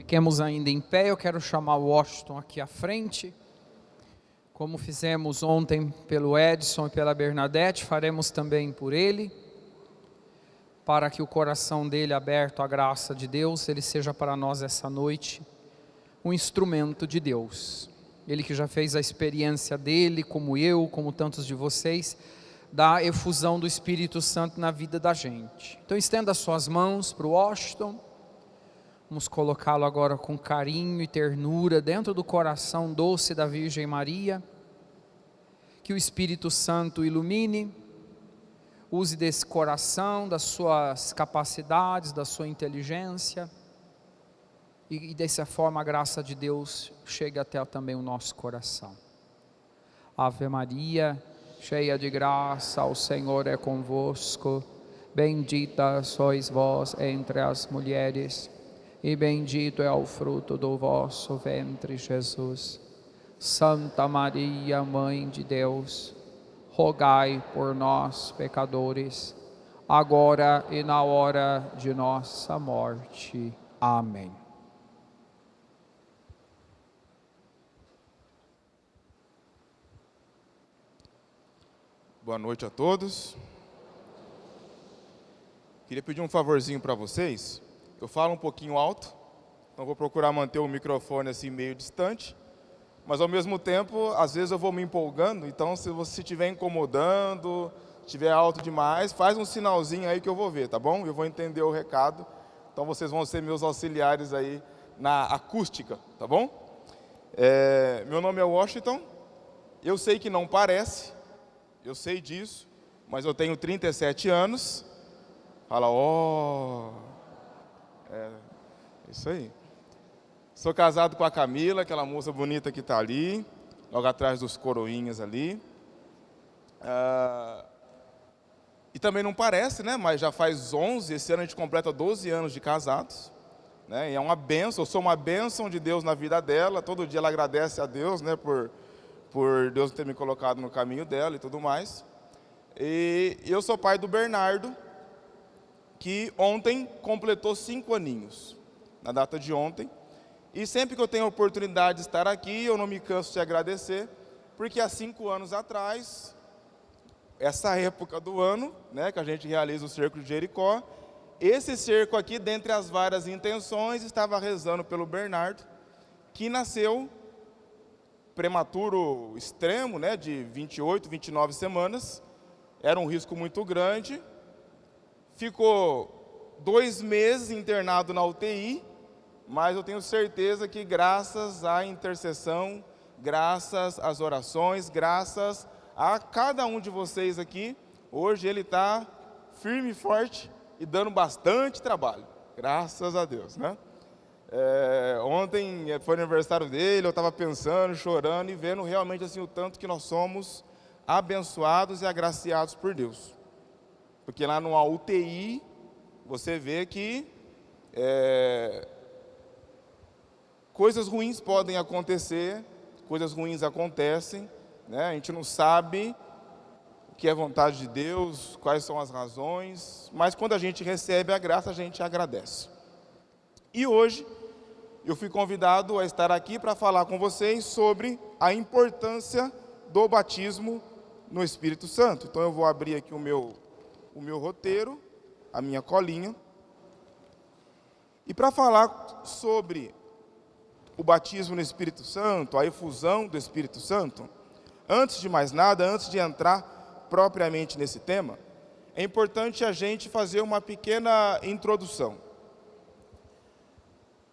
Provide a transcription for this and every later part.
Fiquemos ainda em pé, eu quero chamar o Washington aqui à frente. Como fizemos ontem pelo Edson e pela Bernadette, faremos também por ele, para que o coração dele aberto à graça de Deus, ele seja para nós essa noite um instrumento de Deus. Ele que já fez a experiência dele, como eu, como tantos de vocês, da efusão do Espírito Santo na vida da gente. Então estenda as suas mãos para o Washington. Vamos colocá-lo agora com carinho e ternura dentro do coração doce da Virgem Maria. Que o Espírito Santo ilumine, use desse coração, das suas capacidades, da sua inteligência, e dessa forma a graça de Deus chegue até também o nosso coração. Ave Maria, cheia de graça, o Senhor é convosco. Bendita sois vós entre as mulheres, e bendito é o fruto do vosso ventre, Jesus. Santa Maria, Mãe de Deus, rogai por nós, pecadores, agora e na hora de nossa morte. Amém. Boa noite a todos. Queria pedir um favorzinho para vocês. Eu falo um pouquinho alto, então vou procurar manter o microfone assim meio distante, mas ao mesmo tempo, às vezes eu vou me empolgando, então se você estiver incomodando, estiver alto demais, faz um sinalzinho aí que eu vou ver, tá bom? Eu vou entender o recado, então vocês vão ser meus auxiliares aí na acústica, tá bom? Meu nome é Washington, eu sei que não parece, eu sei disso, mas eu tenho 37 anos, fala, isso aí. Sou casado com a Camila, aquela moça bonita que está ali, logo atrás dos coroinhas ali. E também não parece, né? Mas já faz 11, esse ano a gente completa 12 anos de casados. Né? E é uma bênção, eu sou uma bênção de Deus na vida dela. Todo dia ela agradece a Deus, né? Por Deus ter me colocado no caminho dela e tudo mais. E eu sou pai do Bernardo, que ontem completou 5 aninhos, na data de ontem. E sempre que eu tenho a oportunidade de estar aqui, eu não me canso de agradecer, porque há 5 anos atrás, essa época do ano, né, que a gente realiza o cerco de Jericó, esse cerco aqui, dentre as várias intenções, estava rezando pelo Bernardo, que nasceu prematuro extremo, né, de 28, 29 semanas, era um risco muito grande, ficou 2 meses internado na UTI, mas eu tenho certeza que graças à intercessão, graças às orações, graças a cada um de vocês aqui, hoje ele está firme e forte e dando bastante trabalho, graças a Deus, né? Ontem foi aniversário dele, eu estava pensando, chorando e vendo realmente assim o tanto que nós somos abençoados e agraciados por Deus. Porque lá numa UTI, você vê que coisas ruins podem acontecer, coisas ruins acontecem, né? A gente não sabe o que é vontade de Deus, quais são as razões, mas quando a gente recebe a graça, a gente agradece. E hoje, eu fui convidado a estar aqui para falar com vocês sobre a importância do batismo no Espírito Santo. Então eu vou abrir aqui o meu roteiro, a minha colinha. E para falar sobre o batismo no Espírito Santo, a efusão do Espírito Santo, antes de mais nada, antes de entrar propriamente nesse tema, é importante a gente fazer uma pequena introdução.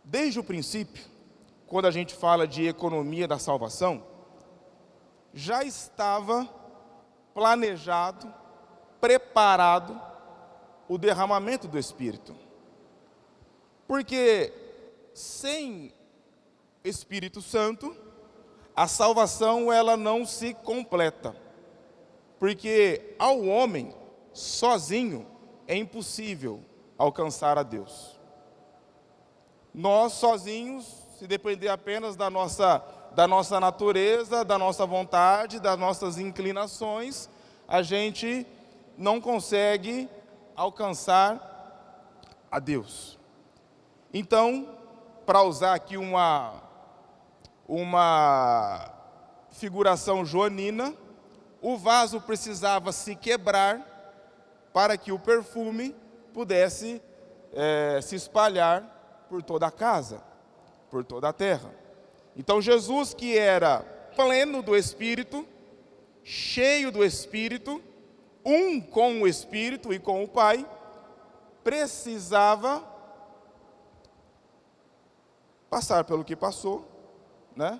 Desde o princípio, quando a gente fala de economia da salvação, já estava planejado, preparado o derramamento do Espírito. Porque sem Espírito Santo, a salvação ela não se completa. Porque ao homem, sozinho, é impossível alcançar a Deus. Nós sozinhos, se depender apenas da nossa natureza, da nossa vontade, das nossas inclinações, a gente não consegue alcançar a Deus. Então, para usar aqui uma figuração joanina, o vaso precisava se quebrar para que o perfume pudesse se espalhar por toda a casa, por toda a terra. Então Jesus, que era pleno do Espírito, cheio do Espírito, um com o Espírito e com o Pai, precisava passar pelo que passou, né?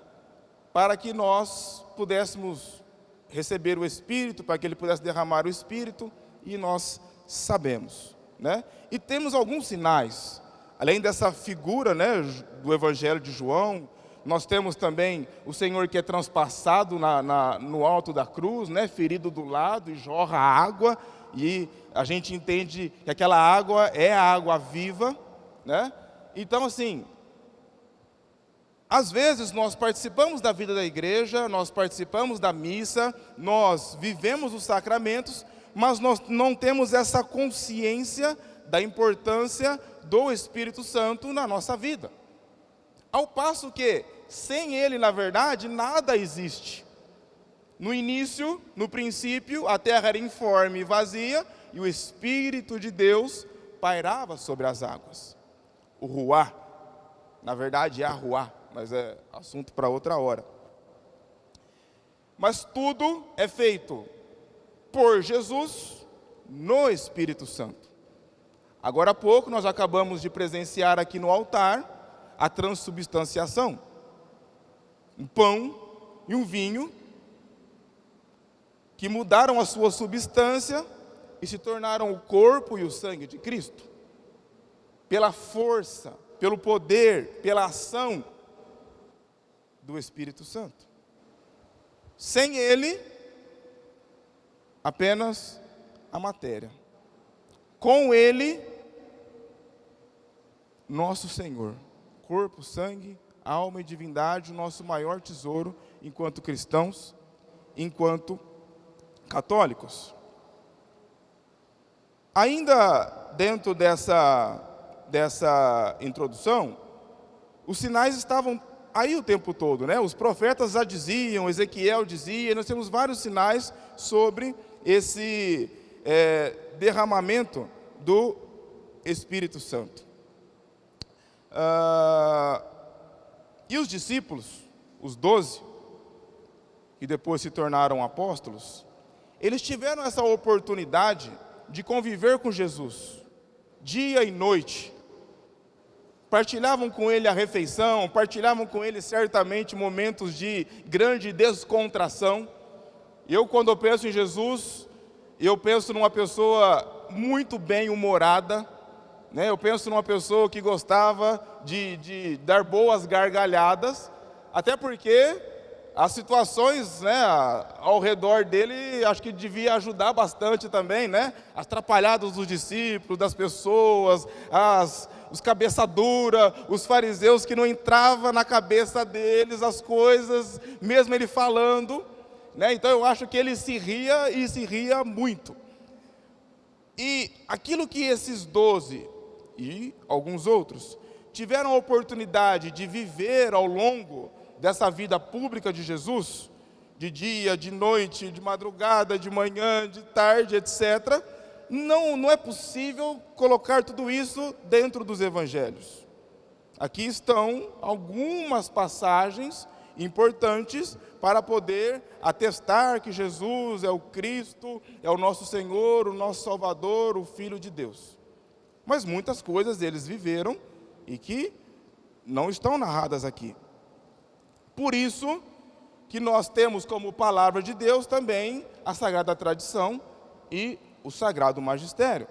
Para que nós pudéssemos receber o Espírito, para que Ele pudesse derramar o Espírito, e nós sabemos, né? E temos alguns sinais, além dessa figura, né, do Evangelho de João. Nós temos também o Senhor que é transpassado no alto da cruz, né, ferido do lado, e jorra água, e a gente entende que aquela água é a água viva, né? Então, assim, às vezes nós participamos da vida da igreja, nós participamos da missa, nós vivemos os sacramentos, mas nós não temos essa consciência da importância do Espírito Santo na nossa vida. Ao passo que, sem Ele, na verdade, nada existe. No início, no princípio, a terra era informe e vazia, e o Espírito de Deus pairava sobre as águas. O ruá, na verdade é a ruá, mas é assunto para outra hora. Mas tudo é feito por Jesus no Espírito Santo. Agora há pouco nós acabamos de presenciar aqui no altar a transubstanciação. Um pão e um vinho que mudaram a sua substância e se tornaram o corpo e o sangue de Cristo. Pela força, pelo poder, pela ação do Espírito Santo. Sem Ele, apenas a matéria. Com Ele, nosso Senhor, corpo, sangue, alma e divindade, o nosso maior tesouro enquanto cristãos, enquanto católicos. Ainda dentro dessa introdução, os sinais estavam aí o tempo todo, né? Os profetas já diziam, Ezequiel dizia, nós temos vários sinais sobre esse derramamento do Espírito Santo. E os discípulos, os 12, que depois se tornaram apóstolos, eles tiveram essa oportunidade de conviver com Jesus, dia e noite. Partilhavam com Ele a refeição, partilhavam com Ele certamente momentos de grande descontração. Quando eu penso em Jesus, eu penso numa pessoa muito bem-humorada, né? Eu penso numa pessoa que gostava de dar boas gargalhadas, até porque as situações, né, ao redor dele, acho que devia ajudar bastante também, né? As atrapalhadas dos discípulos, das pessoas, os cabeça dura, os fariseus que não entrava na cabeça deles as coisas, mesmo ele falando, né? Então eu acho que ele se ria e se ria muito. E aquilo que esses 12 e alguns outros tiveram a oportunidade de viver ao longo dessa vida pública de Jesus, de dia, de noite, de madrugada, de manhã, de tarde, etc., não é possível colocar tudo isso dentro dos evangelhos. Aqui estão algumas passagens importantes para poder atestar que Jesus é o Cristo, é o nosso Senhor, o nosso Salvador, o Filho de Deus. Mas muitas coisas eles viveram e que não estão narradas aqui. Por isso que nós temos como palavra de Deus também a Sagrada Tradição e o Sagrado Magistério.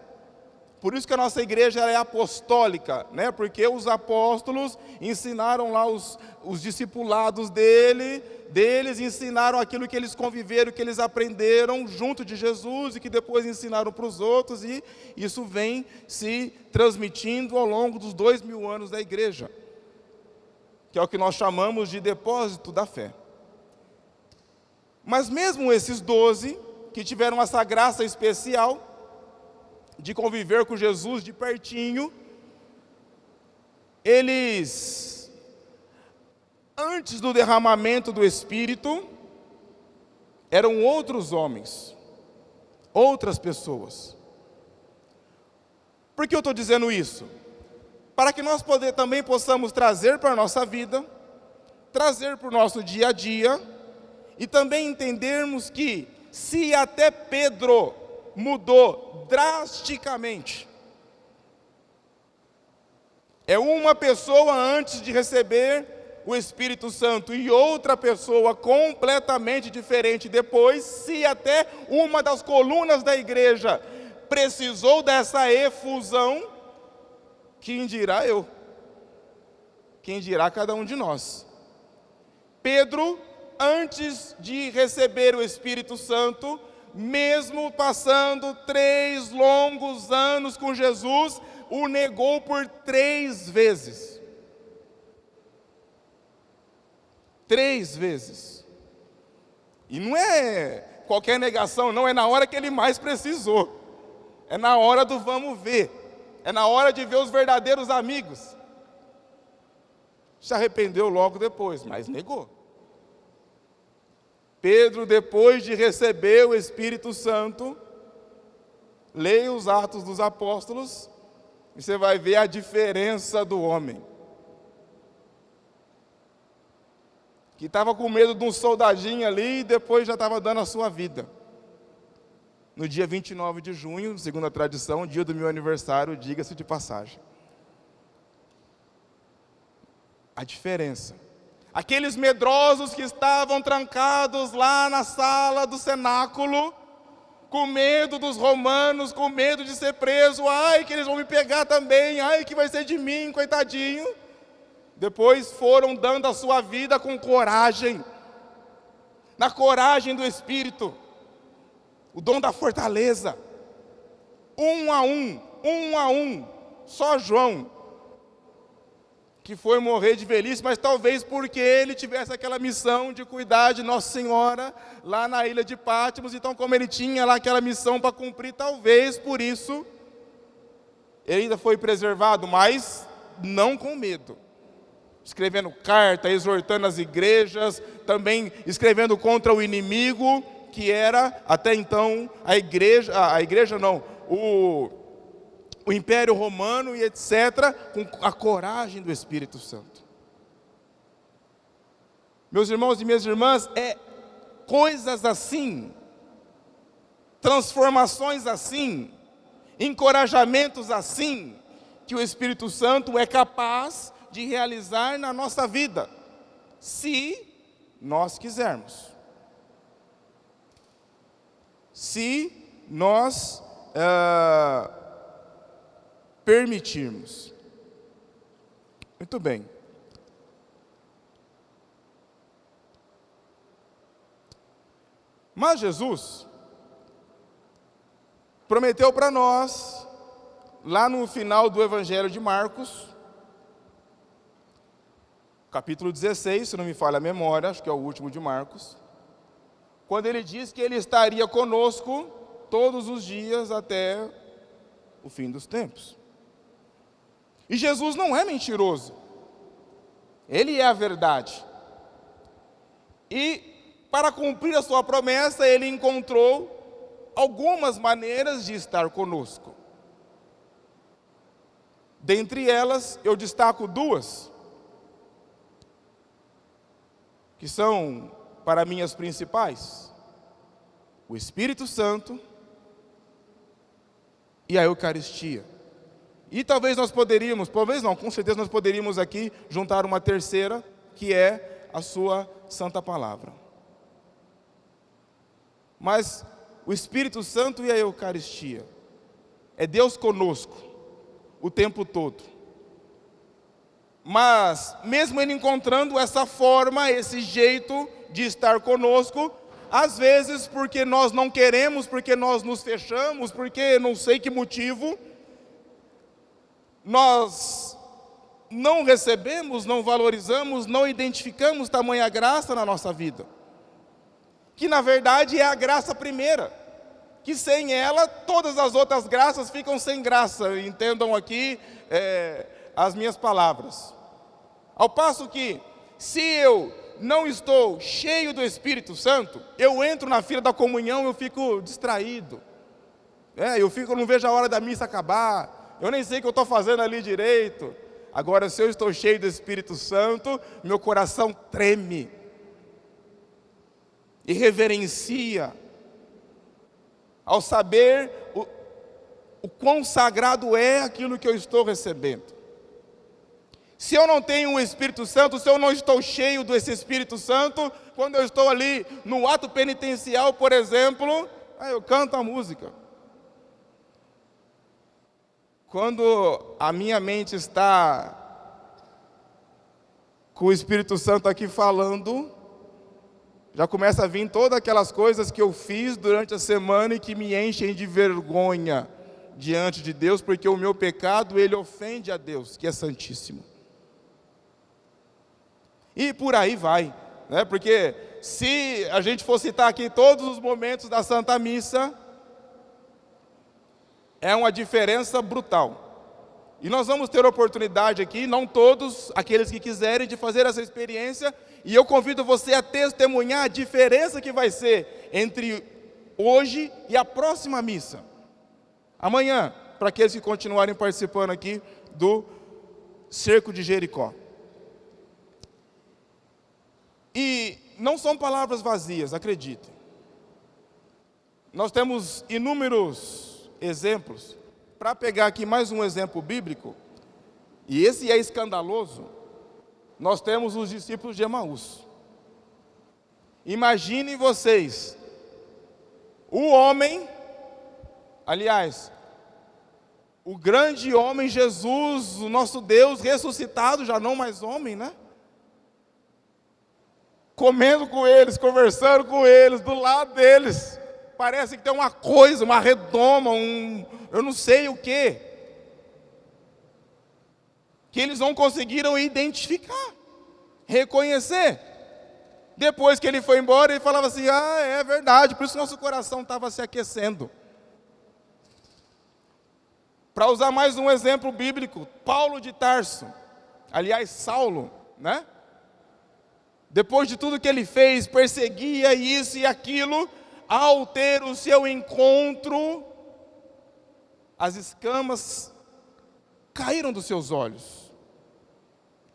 Por isso que a nossa igreja é apostólica, né? Porque os apóstolos ensinaram lá os discipulados deles, ensinaram aquilo que eles conviveram, que eles aprenderam junto de Jesus e que depois ensinaram para os outros, e isso vem se transmitindo ao longo dos 2000 anos da igreja, que é o que nós chamamos de depósito da fé. Mas mesmo esses 12, que tiveram essa graça especial de conviver com Jesus de pertinho, eles, antes do derramamento do Espírito, eram outros homens, outras pessoas. Por que eu estou dizendo isso? Para que nós também possamos trazer para a nossa vida, trazer para o nosso dia a dia, e também entendermos que, se até Pedro mudou drasticamente, é uma pessoa antes de receber o Espírito Santo e outra pessoa completamente diferente depois, se até uma das colunas da igreja precisou dessa efusão, quem dirá eu? Quem dirá cada um de nós? Pedro, antes de receber o Espírito Santo, mesmo passando 3 longos anos com Jesus, o negou por 3 vezes. 3 vezes. E não é qualquer negação, não, é na hora que ele mais precisou. É na hora do vamos ver. É na hora de ver os verdadeiros amigos. Se arrependeu logo depois, mas negou. Pedro, depois de receber o Espírito Santo, leia os Atos dos Apóstolos, e você vai ver a diferença do homem. Que estava com medo de um soldadinho ali e depois já estava dando a sua vida. No dia 29 de junho, segundo a tradição, dia do meu aniversário, diga-se de passagem. A diferença. Aqueles medrosos que estavam trancados lá na sala do cenáculo, com medo dos romanos, com medo de ser preso, ai que eles vão me pegar também, ai que vai ser de mim, coitadinho. Depois foram dando a sua vida com coragem, na coragem do Espírito, o dom da fortaleza, um a um, só João, que foi morrer de velhice, mas talvez porque ele tivesse aquela missão de cuidar de Nossa Senhora, lá na ilha de Patmos, então como ele tinha lá aquela missão para cumprir, talvez por isso, ele ainda foi preservado, mas não com medo. Escrevendo carta, exortando as igrejas, também escrevendo contra o inimigo, que era, até então, o Império Romano e etc., com a coragem do Espírito Santo. Meus irmãos e minhas irmãs, coisas assim, transformações assim, encorajamentos assim, que o Espírito Santo é capaz de realizar na nossa vida, se nós quisermos. Se nós permitirmos. Muito bem. Mas Jesus prometeu para nós, lá no final do Evangelho de Marcos, capítulo 16, se não me falha a memória, acho que é o último de Marcos, quando ele diz que ele estaria conosco todos os dias até o fim dos tempos. E Jesus não é mentiroso, ele é a verdade. E para cumprir a sua promessa, ele encontrou algumas maneiras de estar conosco. Dentre elas, eu destaco 2, que são para mim as principais: o Espírito Santo e a Eucaristia. E talvez com certeza nós poderíamos aqui juntar uma terceira, que é a sua Santa Palavra. Mas o Espírito Santo e a Eucaristia, é Deus conosco o tempo todo. Mas, mesmo ele encontrando essa forma, esse jeito de estar conosco, às vezes porque nós não queremos, porque nós nos fechamos, porque não sei que motivo, nós não recebemos, não valorizamos, não identificamos tamanha graça na nossa vida. Que na verdade é a graça primeira, que sem ela todas as outras graças ficam sem graça. Entendam aqui as minhas palavras. Ao passo que, se eu não estou cheio do Espírito Santo, eu entro na fila da comunhão e eu fico distraído. Eu não vejo a hora da missa acabar, eu nem sei o que eu estou fazendo ali direito. Agora, se eu estou cheio do Espírito Santo, meu coração treme e reverencia, ao saber o quão sagrado é aquilo que eu estou recebendo. Se eu não tenho o Espírito Santo, se eu não estou cheio desse Espírito Santo, quando eu estou ali no ato penitencial, por exemplo, eu canto a música. Quando a minha mente está com o Espírito Santo aqui falando, já começa a vir todas aquelas coisas que eu fiz durante a semana e que me enchem de vergonha diante de Deus, porque o meu pecado, ele ofende a Deus, que é santíssimo. E por aí vai, né? Porque se a gente for citar aqui todos os momentos da Santa Missa, é uma diferença brutal. E nós vamos ter oportunidade aqui, não todos, aqueles que quiserem, de fazer essa experiência, e eu convido você a testemunhar a diferença que vai ser entre hoje e a próxima missa. Amanhã, para aqueles que continuarem participando aqui do Cerco de Jericó. E não são palavras vazias, acreditem. Nós temos inúmeros exemplos. Para pegar aqui mais um exemplo bíblico, e esse é escandaloso, nós temos os discípulos de Emaús. Imaginem vocês, o homem, aliás, o grande homem Jesus, o nosso Deus ressuscitado, já não mais homem, né? Comendo com eles, conversando com eles, do lado deles. Parece que tem uma coisa, uma redoma, eu não sei o quê, que eles não conseguiram identificar, reconhecer. Depois que ele foi embora, ele falava assim, é verdade, por isso nosso coração estava se aquecendo. Para usar mais um exemplo bíblico, Paulo de Tarso, aliás, Saulo, né? Depois de tudo que ele fez, perseguia isso e aquilo, ao ter o seu encontro, as escamas caíram dos seus olhos.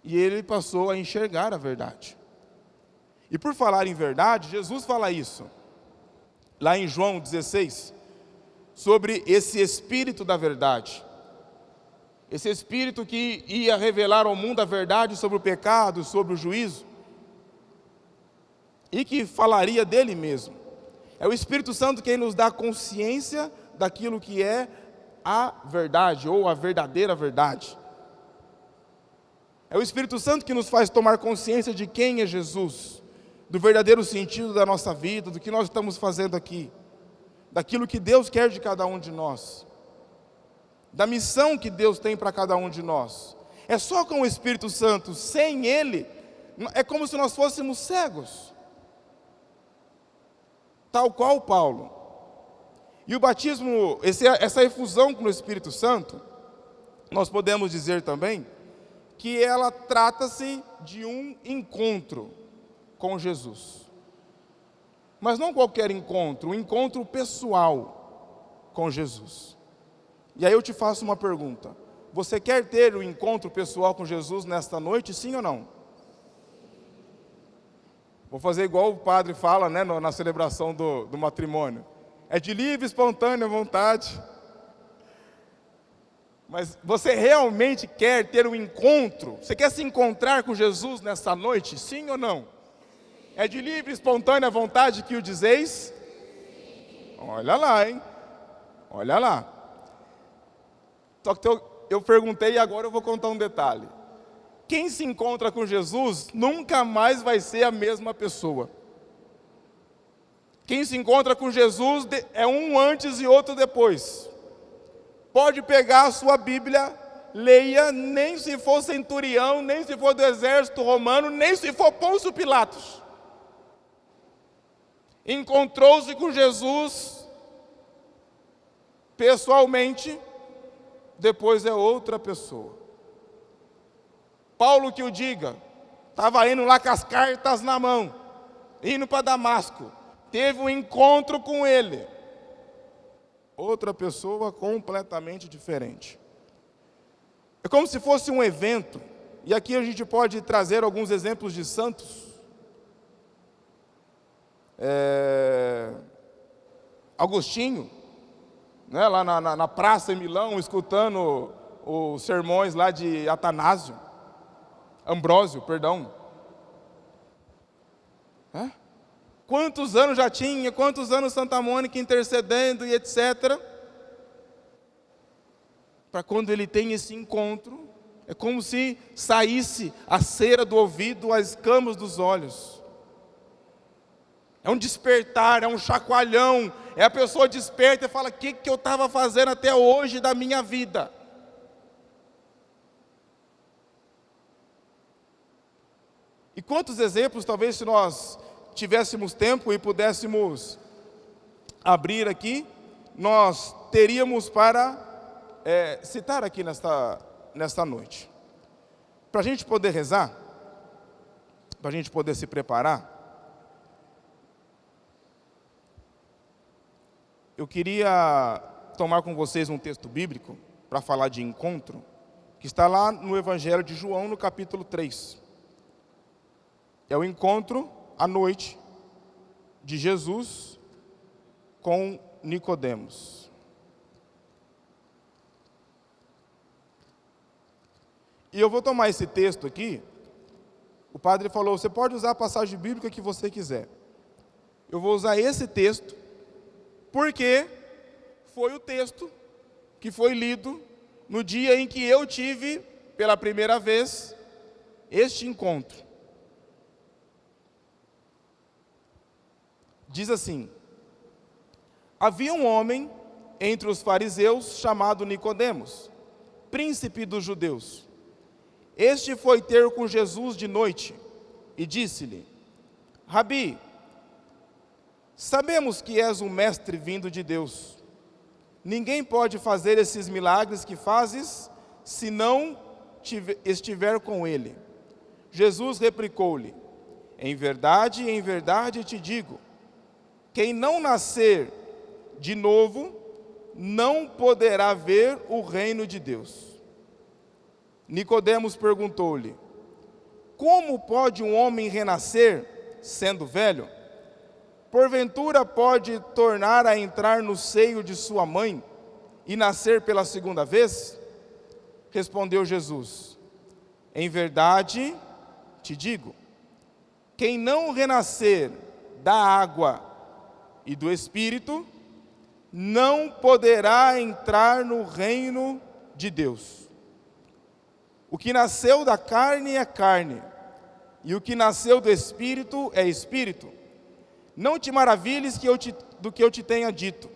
E ele passou a enxergar a verdade. E por falar em verdade, Jesus fala isso, lá em João 16, sobre esse Espírito da verdade. Esse Espírito que ia revelar ao mundo a verdade sobre o pecado, sobre o juízo. E que falaria dele mesmo. É o Espírito Santo quem nos dá consciência daquilo que é a verdade, ou a verdadeira verdade. É o Espírito Santo que nos faz tomar consciência de quem é Jesus, do verdadeiro sentido da nossa vida, do que nós estamos fazendo aqui, daquilo que Deus quer de cada um de nós, da missão que Deus tem para cada um de nós. É só com o Espírito Santo, sem Ele, é como se nós fôssemos cegos. Tal qual Paulo. E o batismo, essa efusão com o Espírito Santo, nós podemos dizer também que ela trata-se de um encontro com Jesus. Mas não qualquer encontro, um encontro pessoal com Jesus. E aí eu te faço uma pergunta. Você quer ter um encontro pessoal com Jesus nesta noite, sim ou não? Vou fazer igual o padre fala, né, na celebração do matrimônio. É de livre, espontânea vontade. Mas você realmente quer ter um encontro? Você quer se encontrar com Jesus nesta noite? Sim ou não? É de livre, espontânea vontade que o dizeis? Olha lá, hein? Olha lá. Só que eu perguntei e agora eu vou contar um detalhe. Quem se encontra com Jesus nunca mais vai ser a mesma pessoa. Quem se encontra com Jesus é um antes e outro depois. Pode pegar a sua Bíblia, leia, nem se for centurião, nem se for do exército romano, nem se for Pôncio Pilatos. Encontrou-se com Jesus pessoalmente, depois é outra pessoa. Paulo que o diga, estava indo lá com as cartas na mão, indo para Damasco, teve um encontro com ele. Outra pessoa completamente diferente. É como se fosse um evento, e aqui a gente pode trazer alguns exemplos de santos. Agostinho, né, lá na praça em Milão, escutando os sermões lá de Ambrósio, perdão. Quantos anos já tinha, quantos anos Santa Mônica intercedendo e etc. Para quando ele tem esse encontro, é como se saísse a cera do ouvido, as escamas dos olhos. É um despertar, é um chacoalhão, é a pessoa desperta e fala, o que eu estava fazendo até hoje da minha vida? E quantos exemplos, talvez se nós tivéssemos tempo e pudéssemos abrir aqui, nós teríamos para citar aqui nesta noite. Para a gente poder rezar, para a gente poder se preparar, eu queria tomar com vocês um texto bíblico para falar de encontro, que está lá no Evangelho de João, no capítulo 3. É o encontro à noite de Jesus com Nicodemos. E eu vou tomar esse texto aqui. O padre falou, você pode usar a passagem bíblica que você quiser. Eu vou usar esse texto, porque foi o texto que foi lido no dia em que eu tive, pela primeira vez, este encontro. Diz assim, havia um homem entre os fariseus chamado Nicodemos, príncipe dos judeus. Este foi ter com Jesus de noite e disse-lhe, Rabi, sabemos que és um mestre vindo de Deus. Ninguém pode fazer esses milagres que fazes, se não estiver com ele. Jesus replicou-lhe, em verdade te digo, quem não nascer de novo, não poderá ver o reino de Deus. Nicodemos perguntou-lhe, como pode um homem renascer, sendo velho? Porventura pode tornar a entrar no seio de sua mãe e nascer pela segunda vez? Respondeu Jesus, em verdade te digo, quem não renascer da água e do Espírito, não poderá entrar no reino de Deus. O que nasceu da carne é carne, e o que nasceu do Espírito é Espírito. Não te maravilhes do que eu te tenha dito.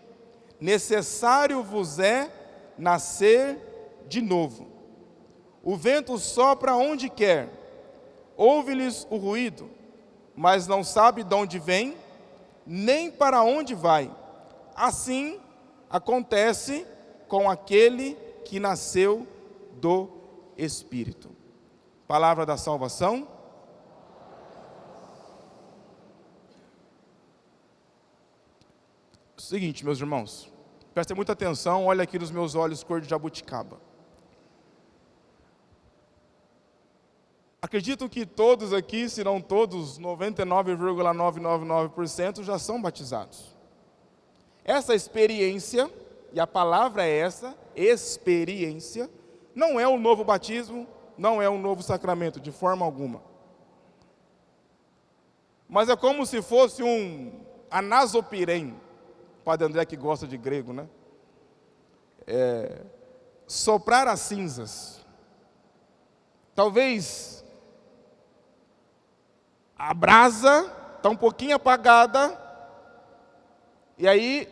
Necessário vos é nascer de novo. O vento sopra onde quer, ouve-lhes o ruído, mas não sabe de onde vem, nem para onde vai. Assim acontece com aquele que nasceu do Espírito. Palavra da salvação. Seguinte, meus irmãos, prestem muita atenção, olha aqui nos meus olhos cor de jabuticaba. Acredito que todos aqui, se não todos, 99,999% já são batizados. Essa experiência, e a palavra é essa, experiência, não é um novo batismo, não é um novo sacramento, de forma alguma. Mas é como se fosse um anasopirem, o Padre André que gosta de grego, né? Soprar as cinzas. Talvez a brasa está um pouquinho apagada, e aí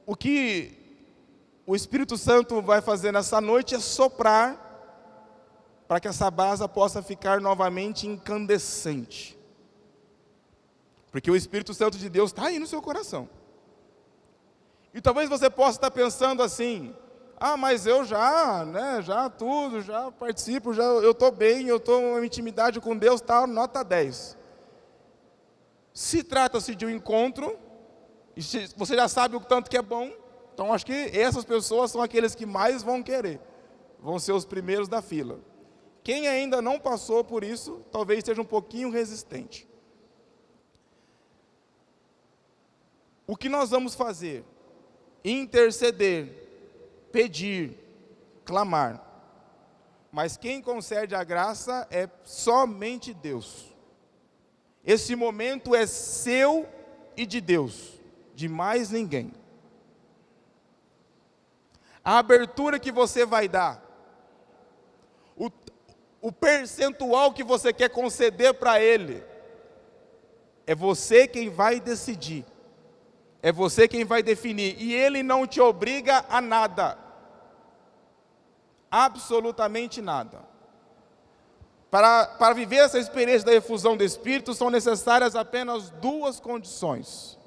o que o Espírito Santo vai fazer nessa noite é soprar para que essa brasa possa ficar novamente incandescente. Porque o Espírito Santo de Deus está aí no seu coração. E talvez você possa estar pensando assim, Ah, mas eu já, né, já tudo, já participo, já, eu estou bem, eu estou em intimidade com Deus, tá, nota 10. Se trata-se de um encontro, e você já sabe o tanto que é bom, então acho que essas pessoas são aqueles que mais vão querer, vão ser os primeiros da fila. Quem ainda não passou por isso, talvez seja um pouquinho resistente. O que nós vamos fazer? Interceder, pedir, clamar. Mas quem concede a graça é somente Deus. Esse momento é seu e de Deus, de mais ninguém. A abertura que você vai dar, o percentual que você quer conceder para Ele, é você quem vai decidir. É você quem vai definir. E Ele não te obriga a nada. Absolutamente nada. Para viver essa experiência da efusão do Espírito, são necessárias apenas duas condições: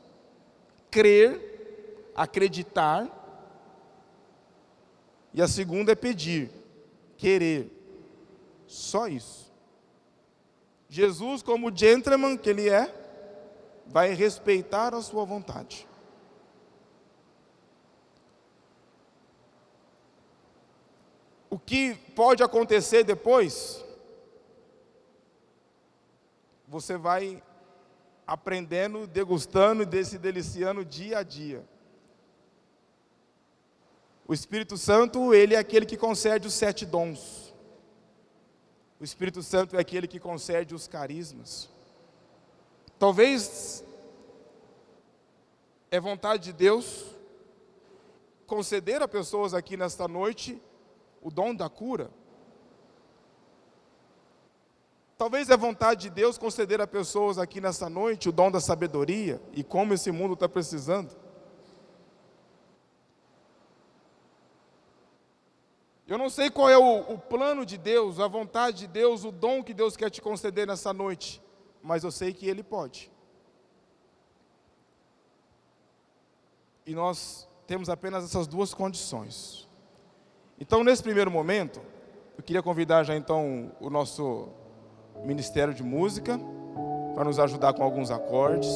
crer, acreditar, e a segunda é pedir, querer. Só isso. Jesus, como gentleman que Ele é, vai respeitar a sua vontade. O que pode acontecer depois, você vai aprendendo, degustando e se deliciando dia a dia. O Espírito Santo, Ele é aquele que concede os 7 dons. O Espírito Santo é aquele que concede os carismas. Talvez é vontade de Deus conceder a pessoas aqui nesta noite o dom da cura. Talvez é vontade de Deus conceder a pessoas aqui nesta noite o dom da sabedoria, e como esse mundo está precisando. Eu não sei qual é o plano de Deus, a vontade de Deus, o dom que Deus quer te conceder nessa noite, mas eu sei que Ele pode. E nós temos apenas essas duas condições. Então, nesse primeiro momento, eu queria convidar já então o nosso Ministério de Música para nos ajudar com alguns acordes.